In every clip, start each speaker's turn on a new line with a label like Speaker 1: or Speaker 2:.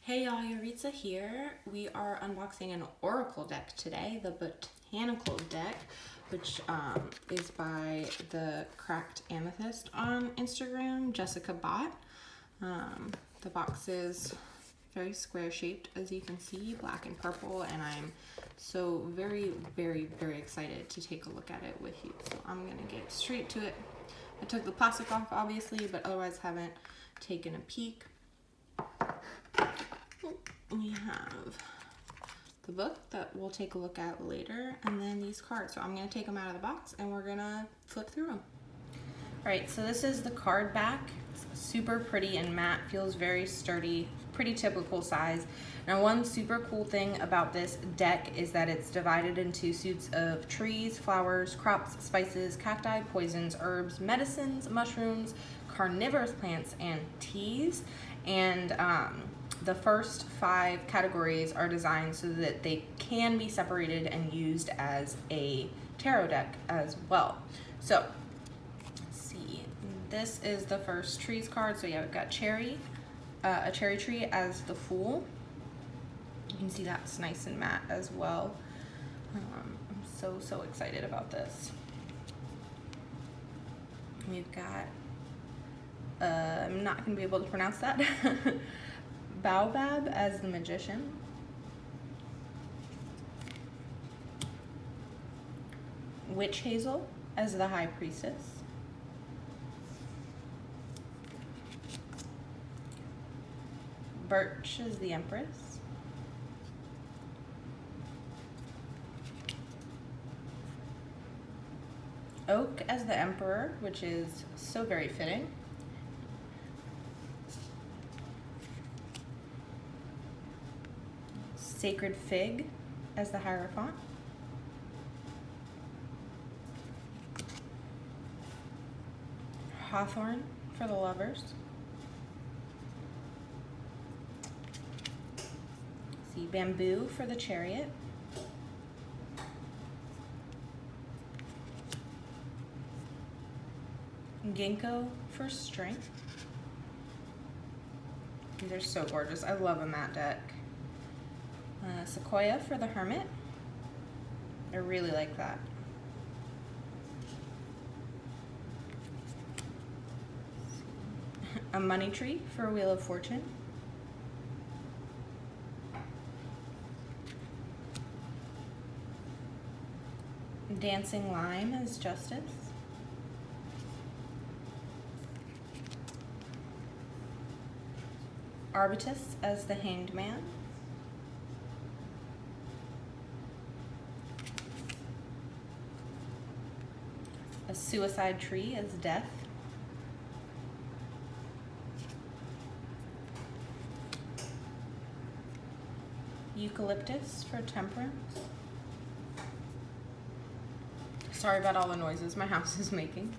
Speaker 1: Hey y'all, Yaritza here. We are unboxing an oracle deck today, the Botanical deck, which is by the Cracked Amethyst on Instagram, Jessica Bott. The box is very square shaped, as you can see, black and purple, and I'm so very excited to take a look at it with you. So I'm gonna get straight to it. I took the plastic off, obviously, but otherwise haven't taken a peek. We have the book that we'll take a look at later, and then these cards. So I'm going to take them out of the box and we're going to flip through them. All right, so this is the card back. It's super pretty and matte, feels very sturdy, pretty typical size. Now, one super cool thing about this deck is that it's divided into suits of trees, flowers, crops, spices, cacti, poisons, herbs, medicines, mushrooms, carnivorous plants, and teas. And the first 5 categories are designed so that they can be separated and used as a tarot deck as well. So, let's see. This is the first trees card. So yeah, we've got cherry, a cherry tree as the Fool. You can see that's nice and matte as well. I'm so excited about this. We've got, I'm not going to be able to pronounce that. Baobab as the Magician. Witch Hazel as the High Priestess. Birch as the Empress. Oak as the Emperor, which is so very fitting. Sacred Fig as the Hierophant. Hawthorn for the Lovers. See, Bamboo for the Chariot. Ginkgo for Strength. These are so gorgeous. I love a matte deck. Sequoia for the Hermit. I really like that. A money tree for Wheel of Fortune. Dancing Lime as Justice. Arbutus as the Hanged Man. A Suicide Tree as Death. Eucalyptus for Temperance. Sorry about all the noises my house is making.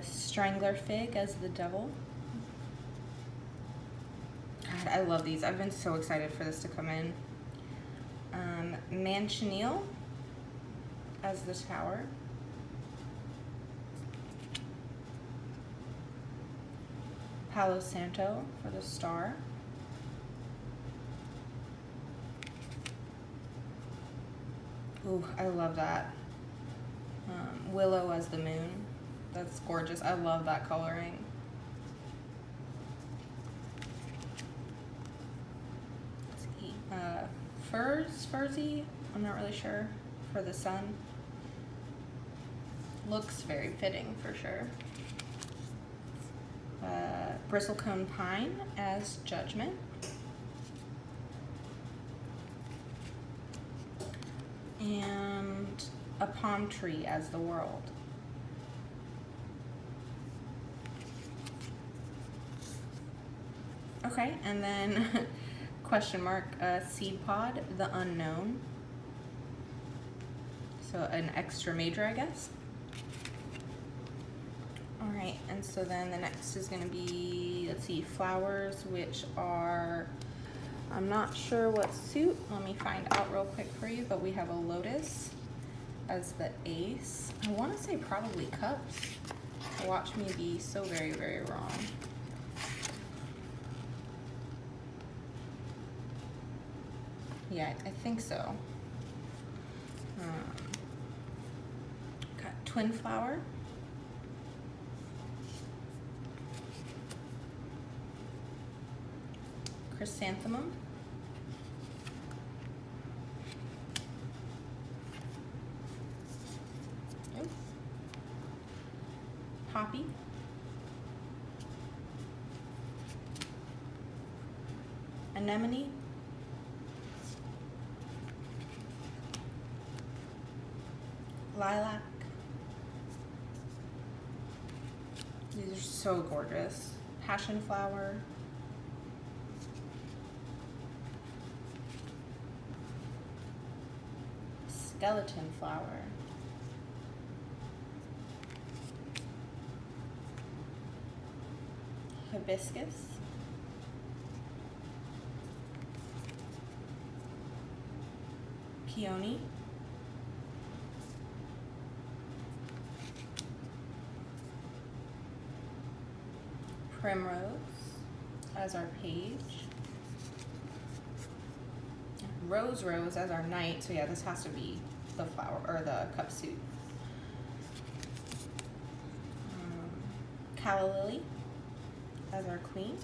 Speaker 1: Strangler Fig as the Devil. God, I love these. I've been so excited for this to come in. Manchineel as the Tower. Palo Santo for the Star. Ooh, I love that. Willow as the Moon. That's gorgeous. I love that coloring. Let's see. Furzy, I'm not really sure, for the Sun. Looks very fitting for sure. Bristlecone Pine as Judgment. And a palm tree as the World. Okay, and then question mark, Seed Pod, the Unknown. So an extra major, I guess. All right, and so then the next is going to be, let's see, flowers, which are, I'm not sure what suit. Let me find out real quick for you, but we have a lotus as the Ace. I want to say probably cups. Watch me be so very wrong. Yeah, I think so. Got twin flower. Chrysanthemum. Oops. Poppy. Anemone. Lilac. These are so gorgeous. Passion flower. Skeleton flower. Hibiscus. Peony. Primrose as our page. Rose as our knight. So yeah, this has to be the flower or the cup suit. Calla lily as our queen.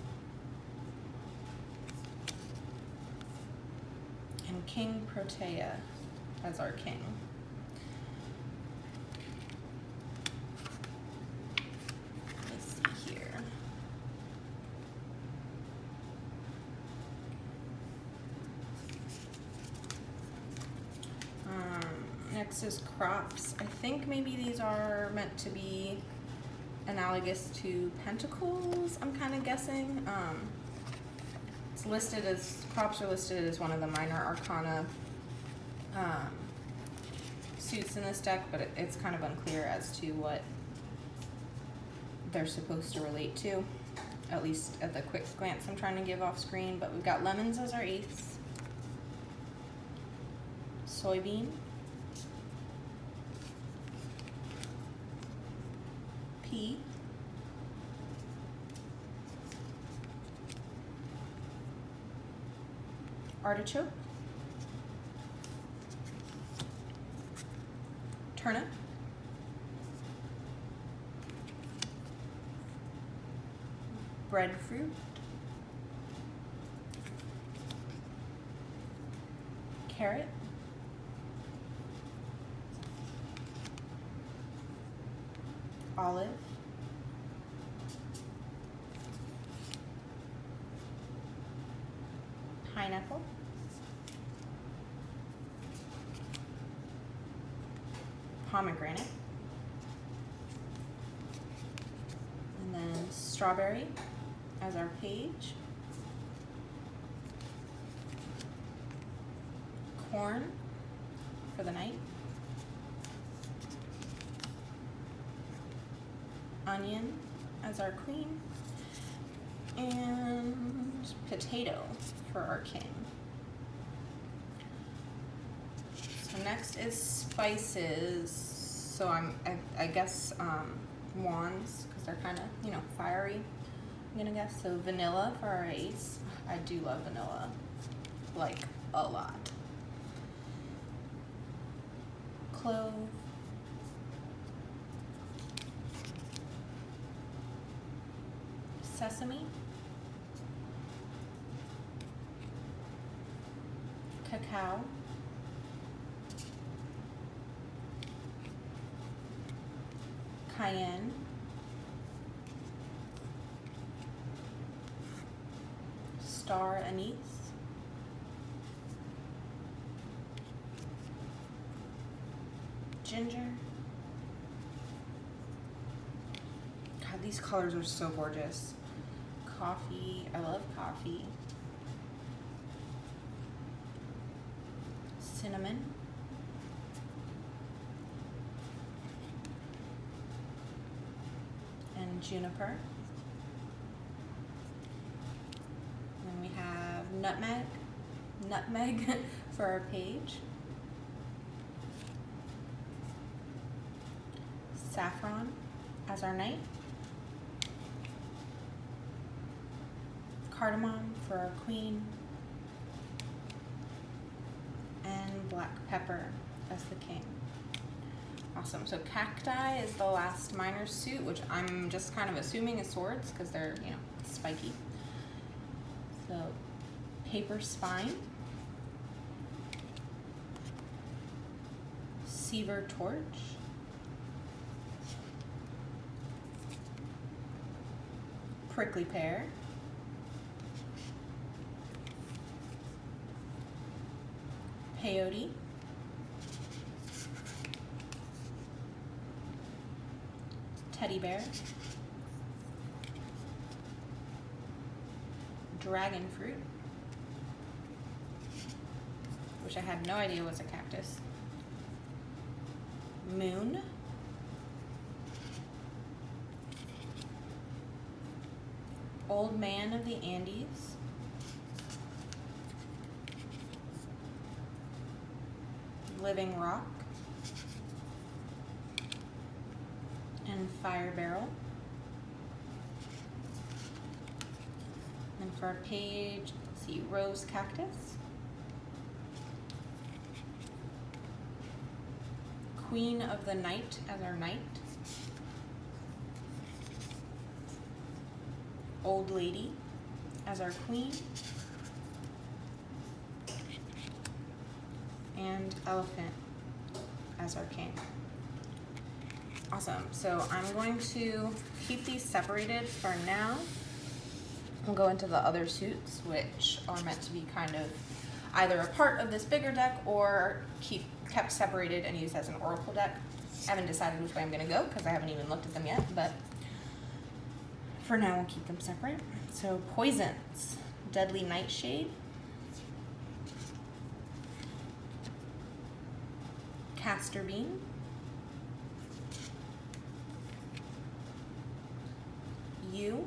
Speaker 1: And King Protea as our king. Let's see here. Next is crops. I think maybe these are meant to be analogous to pentacles, I'm kind of guessing. It's listed as, crops are listed as one of the minor arcana suits in this deck, but it's kind of unclear as to what they're supposed to relate to, at least at the quick glance I'm trying to give off screen. But we've got lemons as our ace, soybean, pea, artichoke, turnip, breadfruit, carrot, olive, pineapple, pomegranate, and then strawberry as our page, corn for the knight, onion as our queen, and potato for our king. So next is spices. So I guess wands, because they're kind of, you know, fiery, I'm gonna guess. So vanilla for our ace. I do love vanilla, like a lot. Clove, sesame, cacao, cayenne, star anise, ginger. God, these colors are so gorgeous. Coffee, I love coffee. Cinnamon. And juniper. And then we have nutmeg for our page. Saffron as our knight. Cardamom for our queen. and black pepper as the king. Awesome. So cacti is the last minor suit, which I'm just kind of assuming is swords because they're, you know, spiky. So paper spine, Seaver torch, prickly pear, peyote, teddy bear, dragon fruit, which I had no idea was a cactus, moon, old man of the Andes, living rock, and fire barrel. And for our page, let's see, rose cactus, queen of the night as our knight, old lady as our queen, and elephant as our king. Awesome. So I'm going to keep these separated for now. We'll go into the other suits, which are meant to be kind of either a part of this bigger deck or kept separated and used as an oracle deck. I haven't decided which way I'm going to go because I haven't even looked at them yet, but for now we'll keep them separate. So poisons, deadly nightshade, castor bean, yew,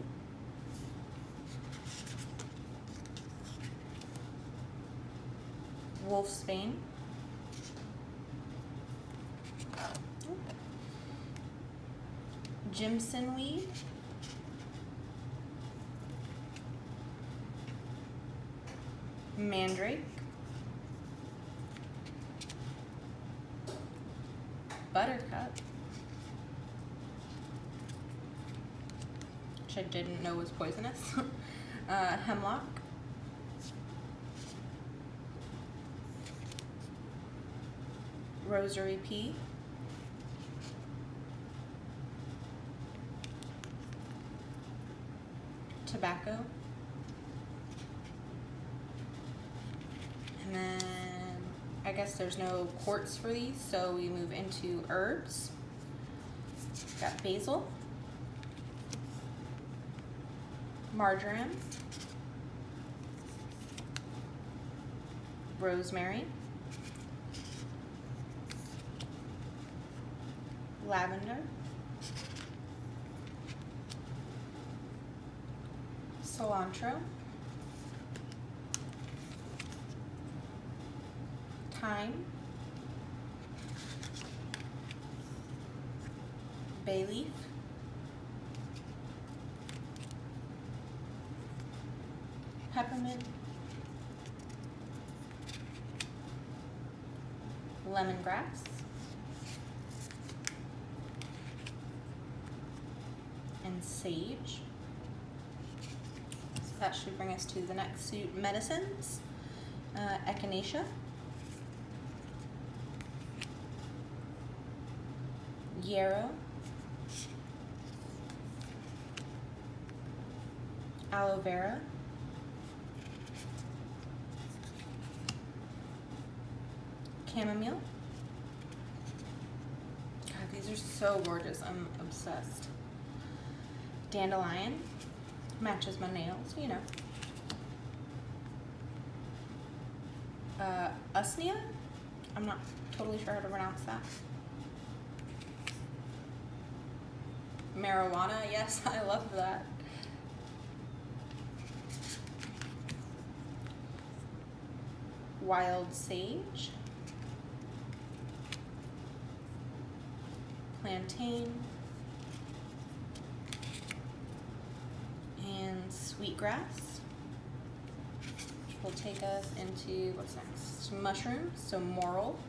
Speaker 1: wolfsbane, Jimson weed, mandrake, buttercup, which I didn't know was poisonous, hemlock, rosary pea, tobacco, and then I guess there's no quartz for these, so we move into herbs. Got basil, marjoram, rosemary, lavender, cilantro, thyme, bay leaf, peppermint, lemongrass, and sage. So that should bring us to the next suit, medicines, echinacea, yarrow, aloe vera, chamomile. God, these are so gorgeous. I'm obsessed. Dandelion, matches my nails, you know. Usnea, I'm not totally sure how to pronounce that. Marijuana, yes, I love that. Wild sage, plantain, and sweetgrass, which will take us into, what's next? Mushrooms, so moral.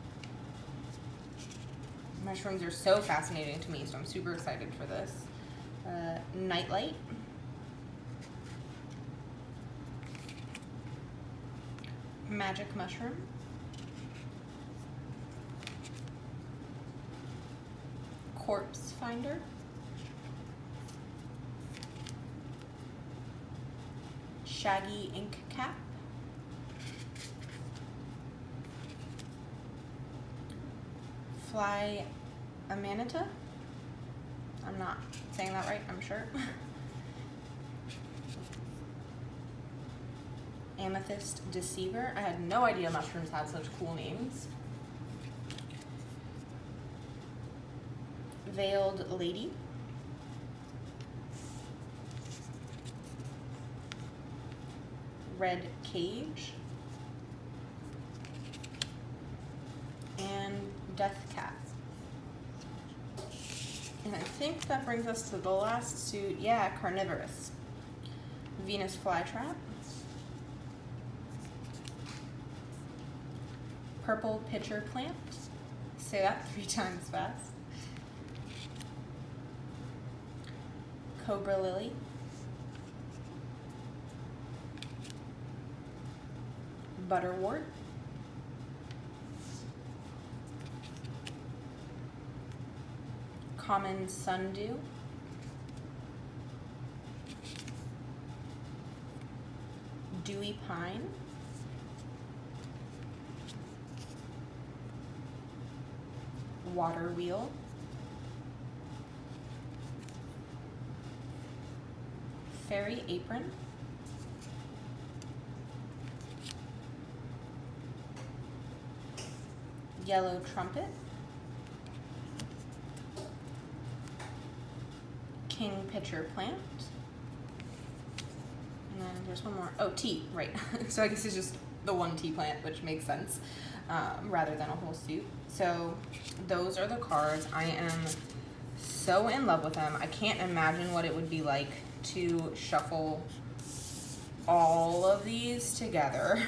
Speaker 1: Mushrooms are so fascinating to me, so I'm super excited for this. Nightlight. Magic mushroom. Corpse finder. Shaggy ink cap. Fly amanita. I'm not saying that right, I'm sure. Amethyst deceiver. I had no idea mushrooms had such cool names. Veiled lady. Red cage. And death cat. And I think that brings us to the last suit. Yeah, carnivorous. Venus flytrap. Purple pitcher plant. Say that 3 times fast. Cobra lily. Butterwort. Common sundew. Dewy pine. Water wheel. Fairy apron. Yellow trumpet. King pitcher plant. And then there's one more. Oh, tea, right. So I guess it's just the one tea plant, which makes sense, rather than a whole suit. So those are the cards. I am so in love with them. I can't imagine what it would be like to shuffle all of these together.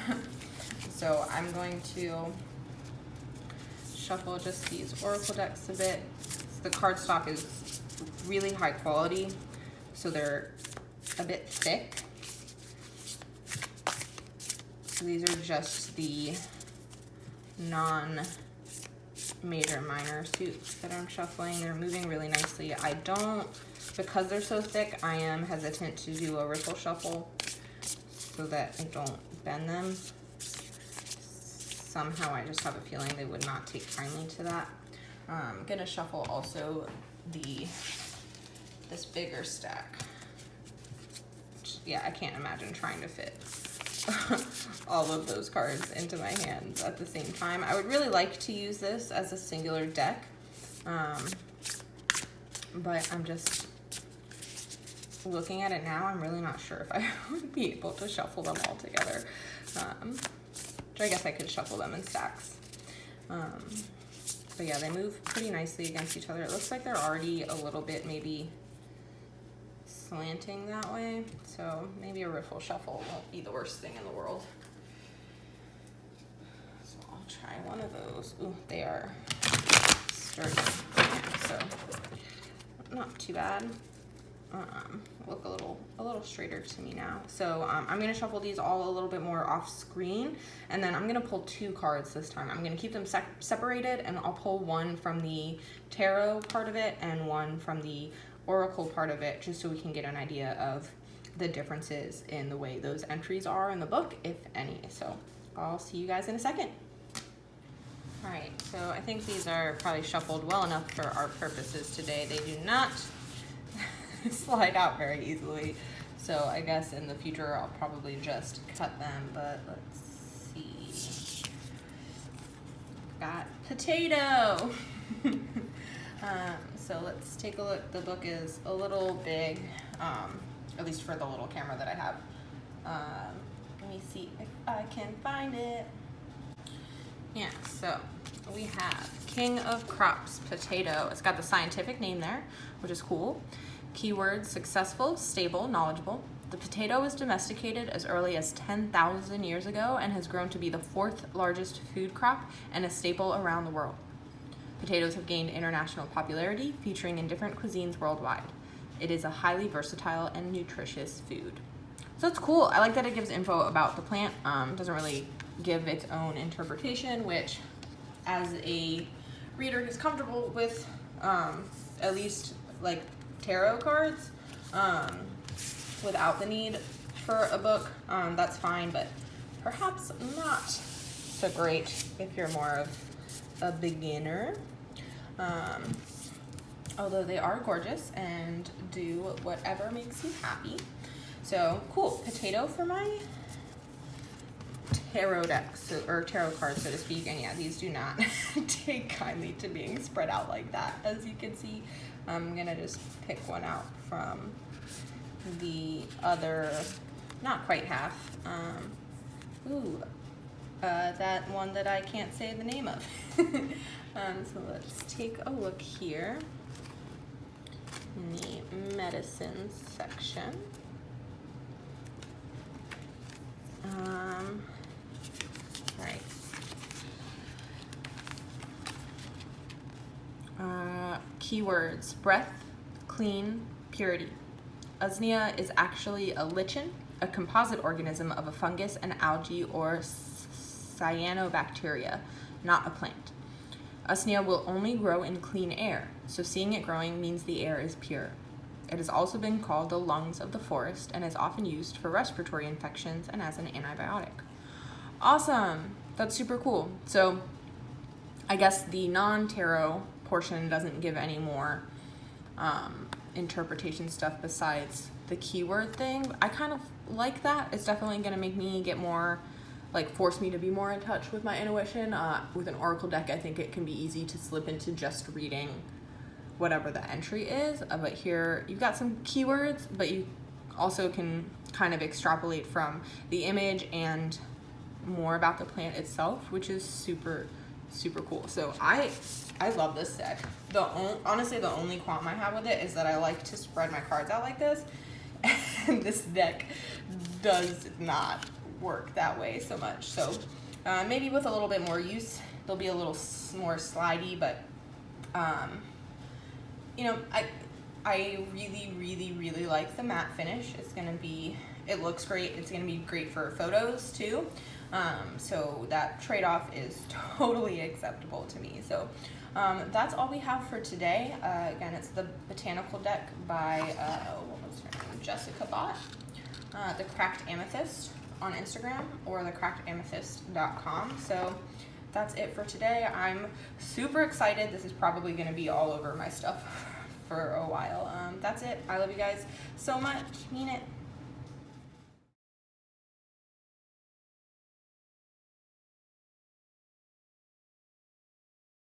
Speaker 1: So I'm going to shuffle just these oracle decks a bit. The cardstock is really high quality, so they're a bit thick. So these are just the non-major minor suits that I'm shuffling. They're moving really nicely. Because they're so thick, I am hesitant to do a riffle shuffle so that I don't bend them. Somehow I just have a feeling they would not take kindly to that. I'm gonna shuffle also this bigger stack. Yeah, I can't imagine trying to fit all of those cards into my hands at the same time. I would really like to use this as a singular deck, but I'm just looking at it now. I'm really not sure if I would be able to shuffle them all together. Which I guess I could shuffle them in stacks. But yeah, they move pretty nicely against each other. It looks like they're already a little bit maybe slanting that way. So maybe a riffle shuffle won't be the worst thing in the world. So I'll try one of those. Ooh, they are sturdy. So not too bad. Look a little straighter to me now. So I'm gonna shuffle these all a little bit more off screen, and then I'm gonna pull 2 cards this time. I'm gonna keep them separated, and I'll pull one from the tarot part of it and one from the oracle part of it, just so we can get an idea of the differences in the way those entries are in the book, if any. So I'll see you guys in a second. All right, so I think these are probably shuffled well enough for our purposes today. They do not slide out very easily, so I guess in the future I'll probably just cut them. But let's see. Got potato. So let's take a look. The book is a little big, at least for the little camera that I have. Let me see if I can find it. Yeah, so we have King of Crops potato. It's got the scientific name there, which is cool. Keywords: successful, stable, knowledgeable. The potato was domesticated as early as 10,000 years ago and has grown to be the 4th largest food crop and a staple around the world. Potatoes have gained international popularity, featuring in different cuisines worldwide. It is a highly versatile and nutritious food. So it's cool. I like that it gives info about the plant. Doesn't really give its own interpretation, which as a reader who's comfortable with at least like tarot cards, without the need for a book, that's fine, but perhaps not so great if you're more of a beginner. Although they are gorgeous and do whatever makes you happy. So cool, potato for my tarot decks, or tarot cards, so to speak. And yeah, these do not take kindly to being spread out like that, as you can see. I'm gonna just pick one out from the other, not quite half. That one that I can't say the name of. So let's take a look here in the medicine section. Right. Keywords: breath, clean, purity. Usnea is actually a lichen, a composite organism of a fungus, an algae, or cyanobacteria, not a plant. Usnea will only grow in clean air, so seeing it growing means the air is pure. It has also been called the lungs of the forest and is often used for respiratory infections and as an antibiotic. Awesome! That's super cool. So I guess the non-tarot portion doesn't give any more interpretation stuff besides the keyword thing. I kind of like that. It's definitely going to make me get more, like, force me to be more in touch with my intuition. With an oracle deck, I think it can be easy to slip into just reading whatever the entry is. But here you've got some keywords, but you also can kind of extrapolate from the image and more about the plant itself, which is super, super cool. So I love this deck. Honestly, the only qualm I have with it is that I like to spread my cards out like this, and this deck does not work that way so much. So maybe with a little bit more use, they'll be a little more slidey, but you know, I really, really, really like the matte finish. It looks great. It's gonna be great for photos too. So that trade-off is totally acceptable to me. So that's all we have for today. Again, it's the Botanical deck by what was her name? Jessica Bott. The Cracked Amethyst on Instagram, or the crackedamethyst.com. So that's it for today. I'm super excited. This is probably going to be all over my stuff for a while. That's it. I love you guys so much. Mean it.